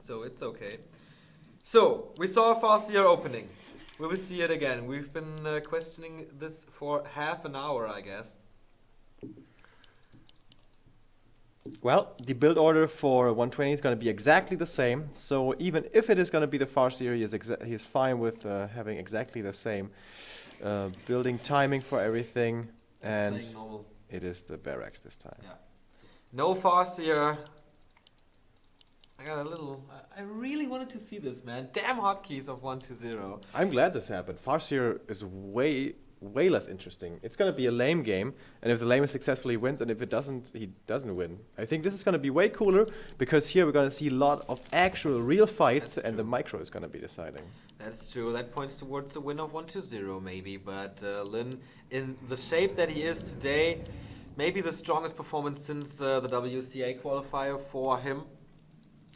so it's okay. So, we saw a Farseer opening. We will see it again. We've been questioning this for half an hour, I guess. Well, the build order for 120 is going to be exactly the same. So even if it is going to be the Farseer, he is fine with having exactly the same building timing for everything. And it is the Barracks this time. Yeah. No Farseer. I got a little... I really wanted to see this, man. Damn hotkeys of 1-0. I'm glad this happened. Farseer is way less interesting. It's going to be a lame game, and if the lame successfully wins, and if it doesn't, he doesn't win. I think this is going to be way cooler, because here we're going to see a lot of actual real fights, and the micro is going to be deciding. That's true. That points towards a win of 1-0 maybe, but Lin, in the shape that he is today, maybe the strongest performance since the WCA qualifier for him,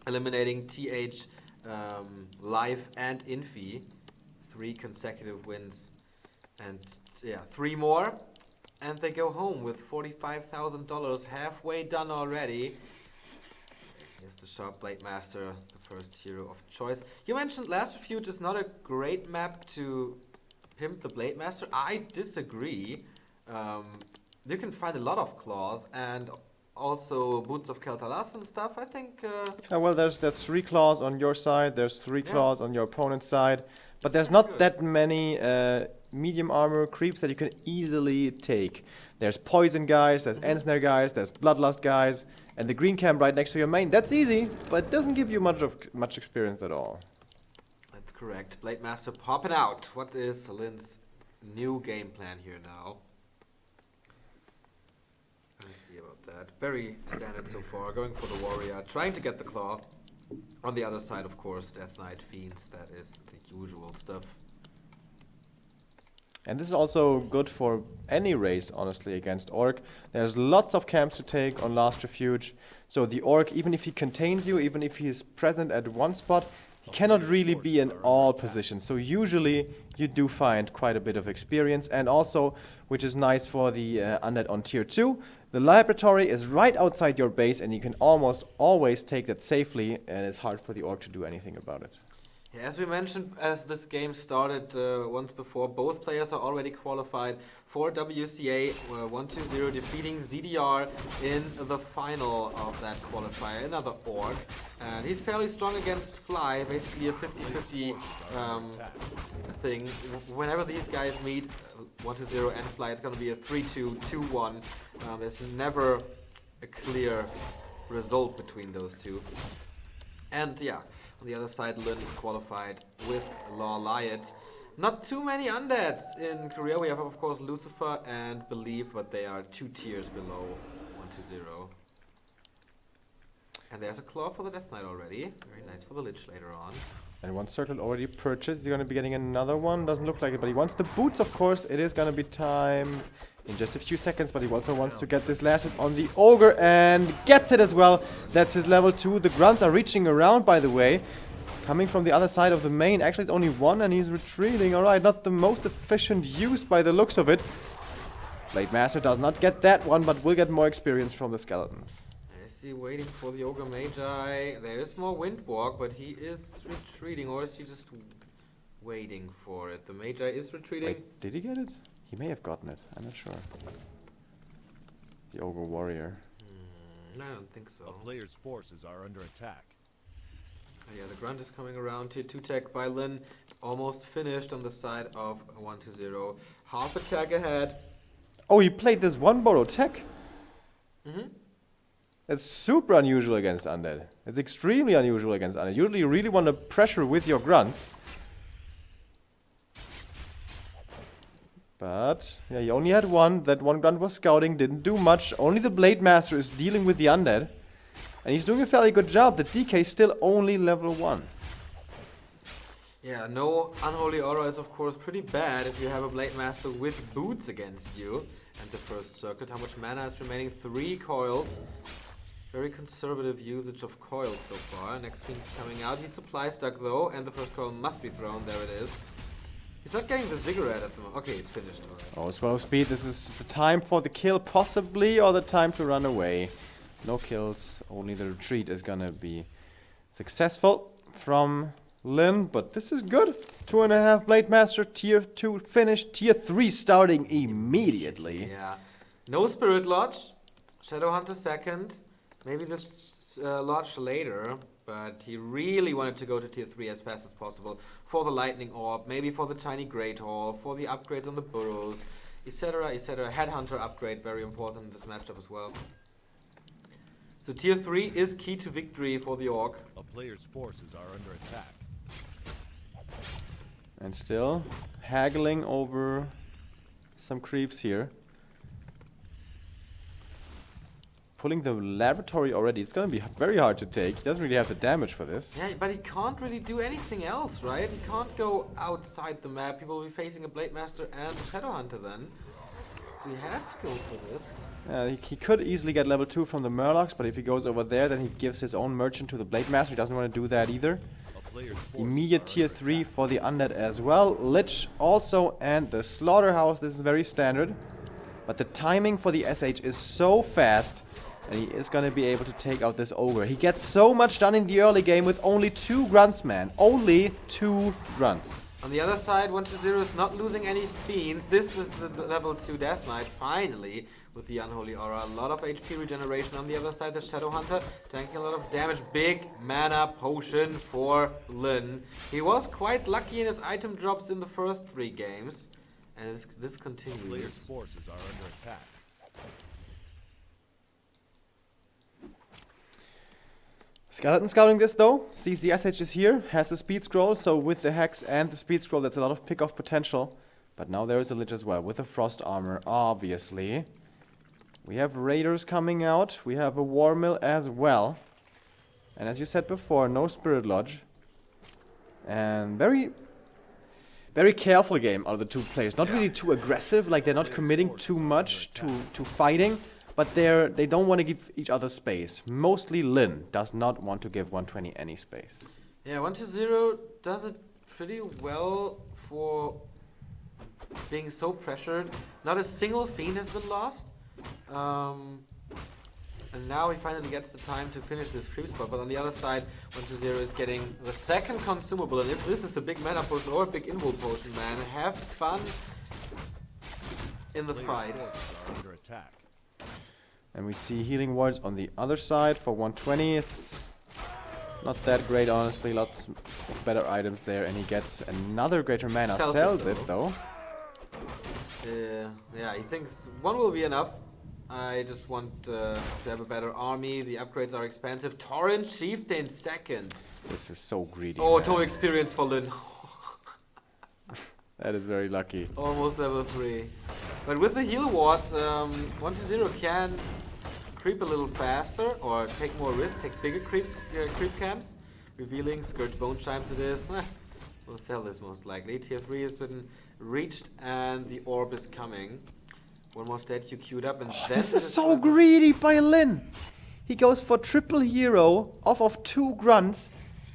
eliminating TH, Live and Infi. 3 consecutive wins. And yeah, 3 more, and they go home with $45,000, halfway done already. Here's the Sharp Blade Master, the first hero of choice. You mentioned Last Refuge is not a great map to pimp the Blade Master. I disagree. You can find a lot of claws and also Boots of Keltalas and stuff, I think. Well, there's 3 claws on your side, there's 3 claws on your opponent's side, but there's not that many medium armor creeps that you can easily take. There's poison guys, there's ensnare guys, there's bloodlust guys, and the green camp right next to your main. That's easy, but it doesn't give you much experience at all. That's correct. Blade Master popping out. What is Lin's new game plan here now? Let's see about that. Very standard so far. Going for the warrior, trying to get the claw. On the other side, of course, Death Knight Fiends. That is the usual stuff. And this is also good for any race, honestly, against Orc. There's lots of camps to take on Last Refuge. So the Orc, even if he contains you, even if he is present at one spot, he cannot really be in all positions. So usually you do find quite a bit of experience. And also, which is nice for the undead on tier 2, the laboratory is right outside your base, and you can almost always take that safely, and it's hard for the Orc to do anything about it. Yeah, as we mentioned, as this game started once before, both players are already qualified for WCA 1-0, defeating ZDR in the final of that qualifier, another Orc. And he's fairly strong against Fly, basically a 50-50 thing. Whenever these guys meet, 1-0 and Fly, it's going to be a 3-2, 2-1. There's never a clear result between those two. And yeah, on the other side, Lin qualified with Law Lyot. Not too many undeads in Korea. We have, of course, Lucifer and Believe, but they are 2 tiers below 1-0. And there's a claw for the Death Knight already. Very nice for the Lich later on. And one circle already purchased. He's going to be getting another one. Doesn't look like it, but he wants the boots, of course. It is going to be time in just a few seconds, but he also wants to get this last hit on the Ogre and gets it as well. That's his level 2. The grunts are reaching around, by the way. Coming from the other side of the main. Actually, it's only 1 and he's retreating. Alright, not the most efficient use by the looks of it. Blade Master does not get that one, but will get more experience from the skeletons. Is he waiting for the Ogre Magi? There is more Windwalk, but he is retreating, or is he just waiting for it? The Magi is retreating. Wait, did he get it? He may have gotten it. I'm not sure. The Ogre Warrior. I don't think so. A player's forces are under attack. Yeah, the Grunt is coming around. Tier 2 tech by Lin. It's almost finished on the side of 1-0. Half attack ahead. Oh, he played this one borrow tech? Mm-hmm. It's super unusual against Undead. It's extremely unusual against Undead. Usually you really want to pressure with your grunts. But, yeah, he only had one. That one grunt was scouting, didn't do much. Only the Blade Master is dealing with the Undead. And he's doing a fairly good job. The DK is still only level 1. Yeah, no Unholy Aura is of course pretty bad if you have a Blade Master with boots against you. And the first circuit, how much mana is remaining? 3 coils. Very conservative usage of coils so far. Next thing's coming out. He's supply stuck though, and the first coil must be thrown. There it is. He's not getting the ziggurat at the moment. Okay, it's finished. Alright. Oh, slow speed. This is the time for the kill possibly, or the time to run away. No kills, only the retreat is gonna be Successful from Lin, but this is good. 2.5 Blade Master, tier 2 finish, tier 3 starting immediately. Yeah. No Spirit Lodge. Shadowhunter second. Maybe this Lodge later. But he really wanted to go to tier 3 as fast as possible. For the Lightning Orb, maybe for the Tiny Great Hall, for the upgrades on the burrows, etc, etc. Headhunter upgrade, very important in this matchup as well. So tier 3 is key to victory for the Orc. A player's forces are under attack. And still haggling over some creeps here. Pulling the laboratory already, it's gonna be very hard to take. He doesn't really have the damage for this. Yeah, but he can't really do anything else, right? He can't go outside the map. He will be facing a Blade Master and a Shadowhunter then. So he has to go for this. He could easily get level 2 from the Murlocs, but if he goes over there, then he gives his own merchant to the Blade Master. He doesn't want to do that either. Immediate tier 3 for the Undead as well. Lich also, and the Slaughterhouse. This is very standard. But the timing for the SH is so fast, and he is going to be able to take out this Ogre. He gets so much done in the early game with only 2 grunts, man. Only 2 grunts. On the other side, 1-0 is not losing any fiends. This is the level 2 Death Knight, finally, with the Unholy Aura. A lot of HP regeneration. On the other side, the Shadowhunter tanking a lot of damage. Big mana potion for Lin. He was quite lucky in his item drops in the first 3 games. And this continues. Player's forces are under attack. Skeleton scouting this though, sees the SH is here, has the speed scroll, so with the Hex and the speed scroll that's a lot of pick-off potential. But now there is a Lich as well, with the Frost armor, obviously. We have Raiders coming out, we have a War Mill as well. And as you said before, no Spirit Lodge. And very careful game out of the 2 players. Not really too aggressive, like they're not committing too much to fighting. But they don't want to give each other space. Mostly Lin does not want to give 120 any space. Yeah, 1-0 does it pretty well for being so pressured. Not a single fiend has been lost. And now he finally gets the time to finish this creep spot. But on the other side, 1-0 is getting the second consumable. And if this is a big mana potion or a big invul potion, man, have fun in the fight. Under attack. And we see healing wards on the other side for 120. It's not that great, honestly. Lots of better items there. And he gets another greater mana. Sells it, though. Yeah, he thinks 1 will be enough. I just want to have a better army. The upgrades are expensive. Torrent Chieftain second. This is so greedy. Oh, man. total experience for Lin. That is very lucky. Almost level 3. But with the heal ward, 1-0 can creep a little faster or take more risk, take bigger creep camps. Revealing, Scourge Bone Chimes it is. We'll sell this most likely. Tier 3 has been reached and the orb is coming. One more statue queued up and then this is so greedy by Lin. He goes for triple hero off of 2 grunts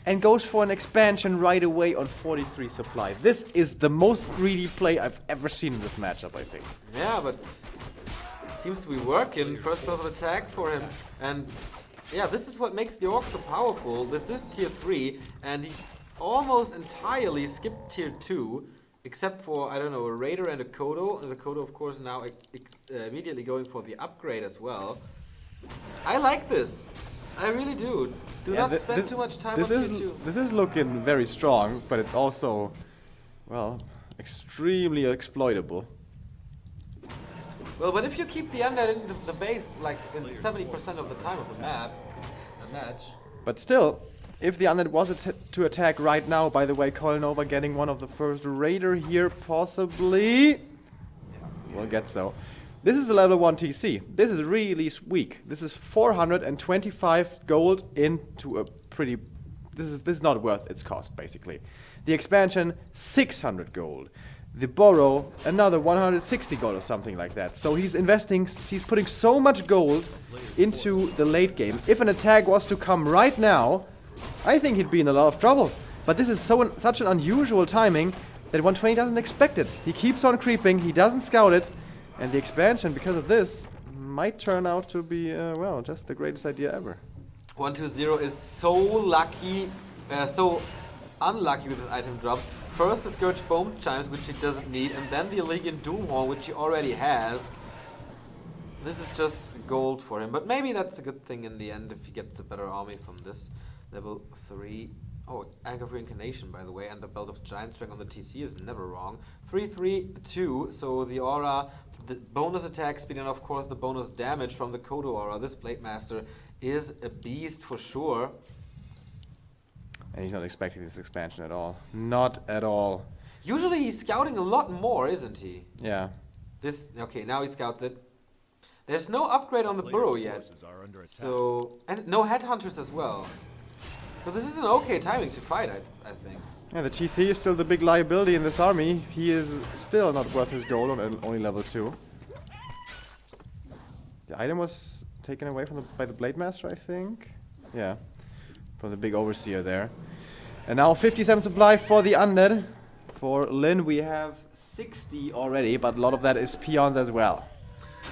and goes for an expansion right away on 43 supply. This is the most greedy play I've ever seen in this matchup, I think. Yeah, but it seems to be working. First person attack for him. And yeah, this is what makes the Orc so powerful. This is tier 3 and he almost entirely skipped tier 2. Except for, I don't know, a Raider and a KotH. And the KotH, of course, now immediately going for the upgrade as well. I like this. I really do. Do not spend too much time on tier 2. This is looking very strong, but it's also, well, extremely exploitable. Well, but if you keep the undead in the base, like in 70% of the time of the match. But still, if the undead was to attack right now, by the way, Clanwar getting one of the first Raider here, possibly. We'll get so. This is the level 1 TC. This is really weak. This is 425 gold into a pretty... This is not worth its cost, basically. The expansion, 600 gold. The borrow, another 160 gold or something like that. So he's putting so much gold into the late game. If an attack was to come right now, I think he'd be in a lot of trouble. But this is such an unusual timing that 120 doesn't expect it. He keeps on creeping, he doesn't scout it, and the expansion, because of this, might turn out to be, well, just the greatest idea ever. 120 is so lucky, so unlucky with his item drops. First the Scourge Bone Chimes, which he doesn't need, and then the Allegiant Doomhorn, which he already has. This is just gold for him, but maybe that's a good thing in the end if he gets a better army from this. Level 3. Oh, Anchor of Reincarnation, by the way, and the Belt of Giant Strength on the TC is never wrong. 3-3-2, so the aura, the bonus attack speed, and of course the bonus damage from the KotH aura. This Blade Master is a beast for sure. And he's not expecting this expansion at all. Not at all. Usually he's scouting a lot more, isn't he? Yeah. Okay, now he scouts it. There's no upgrade on the burrow yet. So, and no headhunters as well. So this is an okay timing to fight, I think. Yeah, the TC is still the big liability in this army. He is still not worth his gold on only level 2. The item was taken away from by the Blade Master, I think. Yeah, from the big Overseer there. And now 57 supply for the Undead. For Lin, we have 60 already, but a lot of that is peons as well.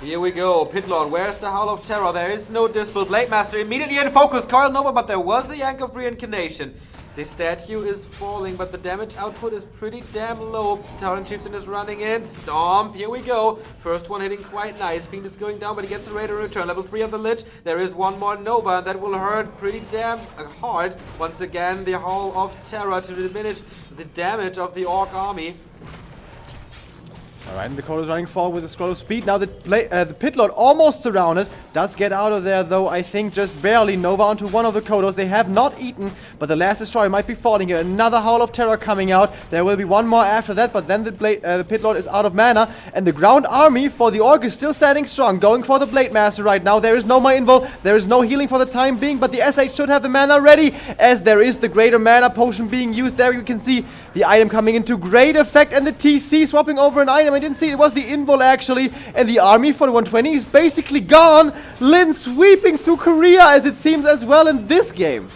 Here we go, Pitlord, where's the Howl of Terror? There is no Dispel. Blade Master immediately in focus, Coil Nova, but there was the Yank of Reincarnation. The statue is falling, but the damage output is pretty damn low. Tyrant Chieftain is running in. Stomp, here we go. First one hitting quite nice. Fiend is going down, but he gets the Raider return. Level 3 of the Lich. There is one more Nova, and that will hurt pretty damn hard. Once again, the Howl of Terror to diminish the damage of the Orc army. Alright, and the KotH is running forward with a scroll of speed. Now the Pitlord almost surrounded. Does get out of there though, I think just barely. Nova onto one of the KotHs. They have not eaten, but the last destroyer might be falling here. Another Howl of Terror coming out. There will be one more after that, but then the Pitlord is out of mana. And the ground army for the Orc is still standing strong. Going for the Blade Master right now. There is no more invul. There is no healing for the time being, but the SH should have the mana ready, as there is the greater mana potion being used. There you can see the item coming into great effect, and the TC swapping over an item. I didn't see it was the invul actually, and the army for the 120 is basically gone. Lin sweeping through Korea as it seems as well in this game.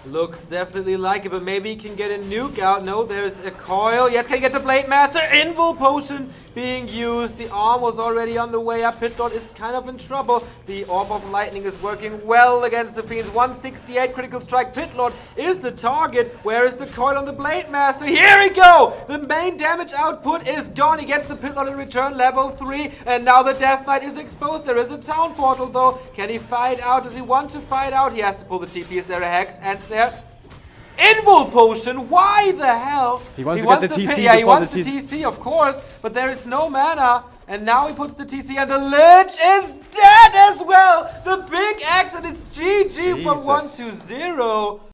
Looks definitely like it, but maybe he can get a nuke out. No, there's a coil. Yes, can he get the Blade Master? Invul potion being used. The arm was already on the way up. Pitlord is kind of in trouble. The Orb of Lightning is working well against the Fiends. 168 critical strike. Pitlord is the target. Where is the coil on the Blade Master? Here we go! The main damage output is gone. He gets the Pitlord in return, level 3. And now the Death Knight is exposed. There is a town portal though. Can he fight out? Does he want to fight out? He has to pull the TP. Is there a Hex and Snare? Invul potion? Why the hell? He wants to get the TC. Yeah, he wants the TC, of course, but there is no mana. And now he puts the TC, and the Lich is dead as well. The big axe, and it's GG for 1-0.